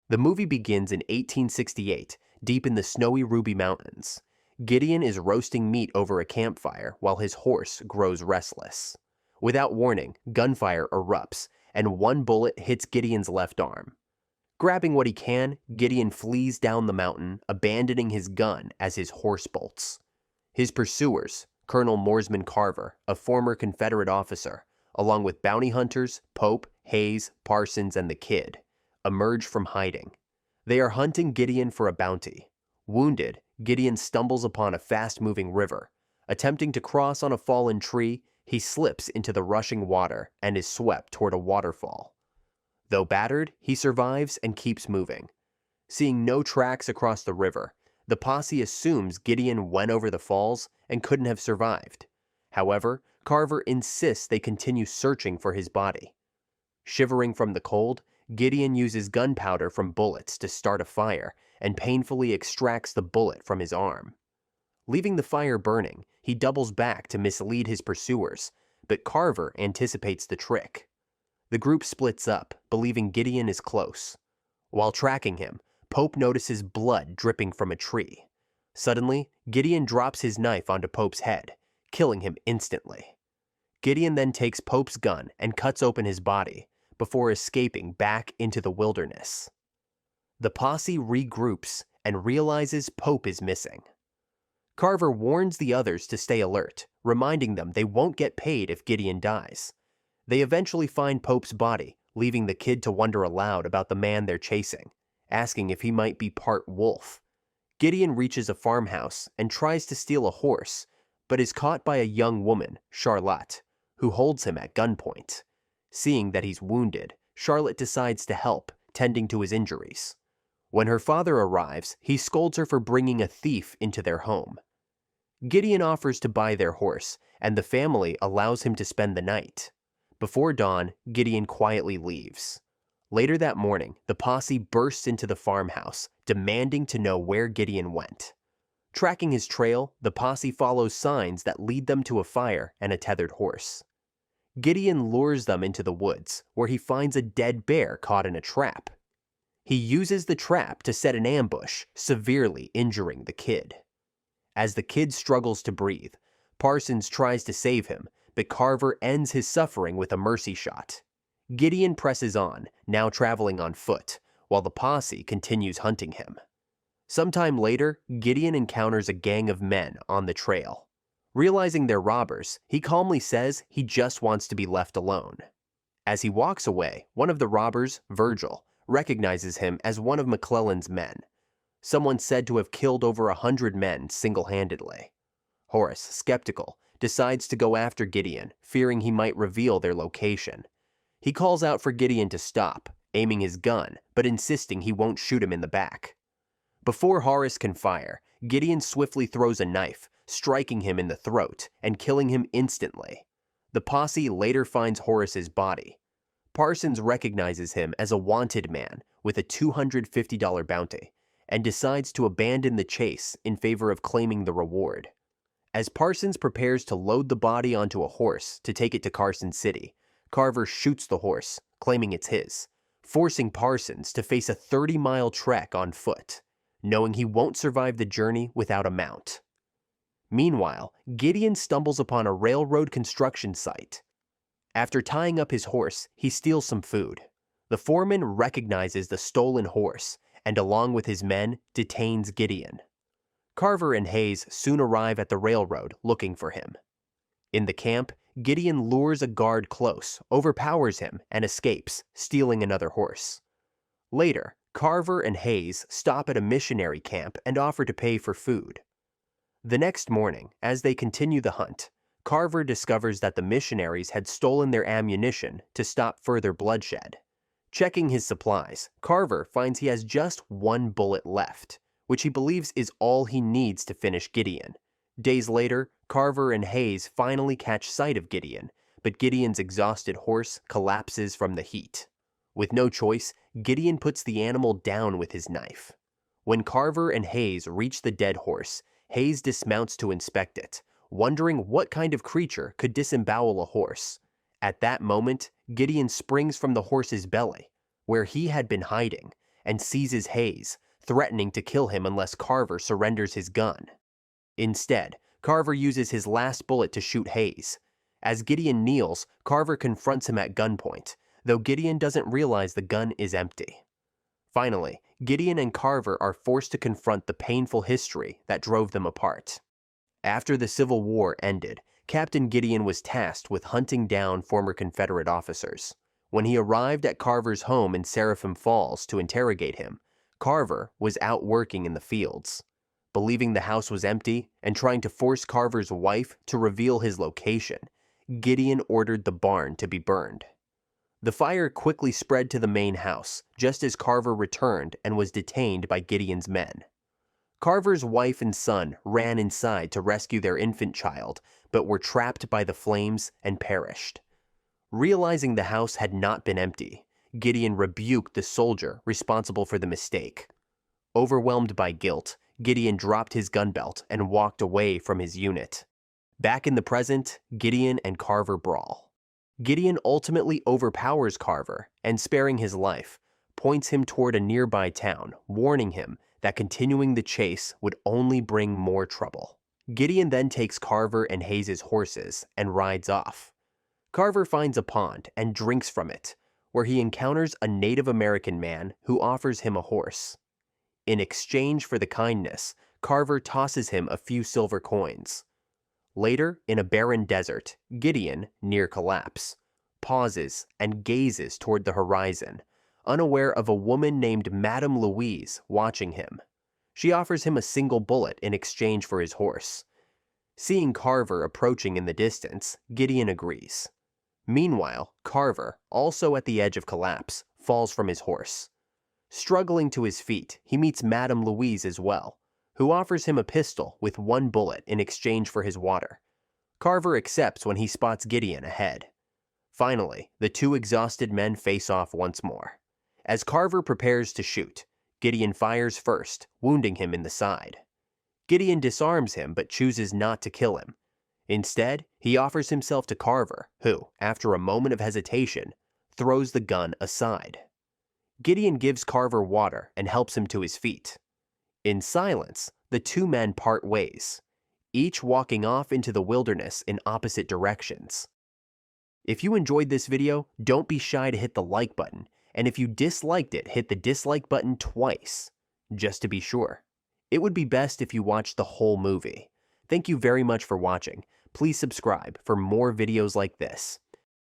The movie begins in 1868, deep in the snowy Ruby Mountains. Gideon is roasting meat over a campfire while his horse grows restless. Without warning, gunfire erupts, and one bullet hits Gideon's left arm. Grabbing what he can, Gideon flees down the mountain, abandoning his gun as his horse bolts. His pursuers, Colonel Mooresman Carver, a former Confederate officer, along with bounty hunters, Pope, Hayes, Parsons, and the Kid, emerge from hiding. They are hunting Gideon for a bounty. Wounded, Gideon stumbles upon a fast-moving river. Attempting to cross on a fallen tree, he slips into the rushing water and is swept toward a waterfall. Though battered, he survives and keeps moving. Seeing no tracks across the river, the posse assumes Gideon went over the falls and couldn't have survived. However, Carver insists they continue searching for his body. Shivering from the cold, Gideon uses gunpowder from bullets to start a fire and painfully extracts the bullet from his arm. Leaving the fire burning, he doubles back to mislead his pursuers, but Carver anticipates the trick. The group splits up, believing Gideon is close. While tracking him, Pope notices blood dripping from a tree. Suddenly, Gideon drops his knife onto Pope's head, killing him instantly. Gideon then takes Pope's gun and cuts open his body, before escaping back into the wilderness. The posse regroups and realizes Pope is missing. Carver warns the others to stay alert, reminding them they won't get paid if Gideon dies. They eventually find Pope's body, leaving the Kid to wonder aloud about the man they're chasing, asking if he might be part wolf. Gideon reaches a farmhouse and tries to steal a horse, but is caught by a young woman, Charlotte, who holds him at gunpoint. Seeing that he's wounded, Charlotte decides to help, tending to his injuries. When her father arrives, he scolds her for bringing a thief into their home. Gideon offers to buy their horse, and the family allows him to spend the night. Before dawn, Gideon quietly leaves. Later that morning, the posse bursts into the farmhouse, demanding to know where Gideon went. Tracking his trail, the posse follows signs that lead them to a fire and a tethered horse. Gideon lures them into the woods, where he finds a dead bear caught in a trap. He uses the trap to set an ambush, severely injuring the Kid. As the Kid struggles to breathe, Parsons tries to save him, but Carver ends his suffering with a mercy shot. Gideon presses on, now traveling on foot, while the posse continues hunting him. Sometime later, Gideon encounters a gang of men on the trail. Realizing they're robbers, he calmly says he just wants to be left alone. As he walks away, one of the robbers, Virgil, recognizes him as one of McClellan's men, someone said to have killed over 100 men single-handedly. Horace, skeptical, decides to go after Gideon, fearing he might reveal their location. He calls out for Gideon to stop, aiming his gun, but insisting he won't shoot him in the back. Before Horace can fire, Gideon swiftly throws a knife, striking him in the throat and killing him instantly. The posse later finds Horace's body. Parsons recognizes him as a wanted man with a $250 bounty and decides to abandon the chase in favor of claiming the reward. As Parsons prepares to load the body onto a horse to take it to Carson City, Carver shoots the horse, claiming it's his, forcing Parsons to face a 30-mile trek on foot, knowing he won't survive the journey without a mount. Meanwhile, Gideon stumbles upon a railroad construction site. After tying up his horse, he steals some food. The foreman recognizes the stolen horse and, along with his men, detains Gideon. Carver and Hayes soon arrive at the railroad looking for him. In the camp, Gideon lures a guard close, overpowers him, and escapes, stealing another horse. Later, Carver and Hayes stop at a missionary camp and offer to pay for food. The next morning, as they continue the hunt, Carver discovers that the missionaries had stolen their ammunition to stop further bloodshed. Checking his supplies, Carver finds he has just one bullet left, which he believes is all he needs to finish Gideon. Days later, Carver and Hayes finally catch sight of Gideon, but Gideon's exhausted horse collapses from the heat. With no choice, Gideon puts the animal down with his knife. When Carver and Hayes reach the dead horse, Hayes dismounts to inspect it, wondering what kind of creature could disembowel a horse. At that moment, Gideon springs from the horse's belly, where he had been hiding, and seizes Hayes, threatening to kill him unless Carver surrenders his gun. Instead, Carver uses his last bullet to shoot Hayes. As Gideon kneels, Carver confronts him at gunpoint, though Gideon doesn't realize the gun is empty. Finally, Gideon and Carver are forced to confront the painful history that drove them apart. After the Civil War ended, Captain Gideon was tasked with hunting down former Confederate officers. When he arrived at Carver's home in Seraphim Falls to interrogate him, Carver was out working in the fields. Believing the house was empty and trying to force Carver's wife to reveal his location, Gideon ordered the barn to be burned. The fire quickly spread to the main house, just as Carver returned and was detained by Gideon's men. Carver's wife and son ran inside to rescue their infant child, but were trapped by the flames and perished. Realizing the house had not been empty, Gideon rebuked the soldier responsible for the mistake. Overwhelmed by guilt, Gideon dropped his gun belt and walked away from his unit. Back in the present, Gideon and Carver brawl. Gideon ultimately overpowers Carver and, sparing his life, points him toward a nearby town, warning him that continuing the chase would only bring more trouble. Gideon then takes Carver and Hayes' horses and rides off. Carver finds a pond and drinks from it, where he encounters a Native American man who offers him a horse. In exchange for the kindness, Carver tosses him a few silver coins. Later, in a barren desert, Gideon, near collapse, pauses and gazes toward the horizon, unaware of a woman named Madame Louise watching him. She offers him a single bullet in exchange for his horse. Seeing Carver approaching in the distance, Gideon agrees. Meanwhile, Carver, also at the edge of collapse, falls from his horse. Struggling to his feet, he meets Madame Louise as well, who offers him a pistol with one bullet in exchange for his water. Carver accepts when he spots Gideon ahead. Finally, the two exhausted men face off once more. As Carver prepares to shoot, Gideon fires first, wounding him in the side. Gideon disarms him but chooses not to kill him. Instead, he offers himself to Carver, who, after a moment of hesitation, throws the gun aside. Gideon gives Carver water and helps him to his feet. In silence, the two men part ways, each walking off into the wilderness in opposite directions. If you enjoyed this video, don't be shy to hit the like button, and if you disliked it, hit the dislike button twice, just to be sure. It would be best if you watched the whole movie. Thank you very much for watching. Please subscribe for more videos like this.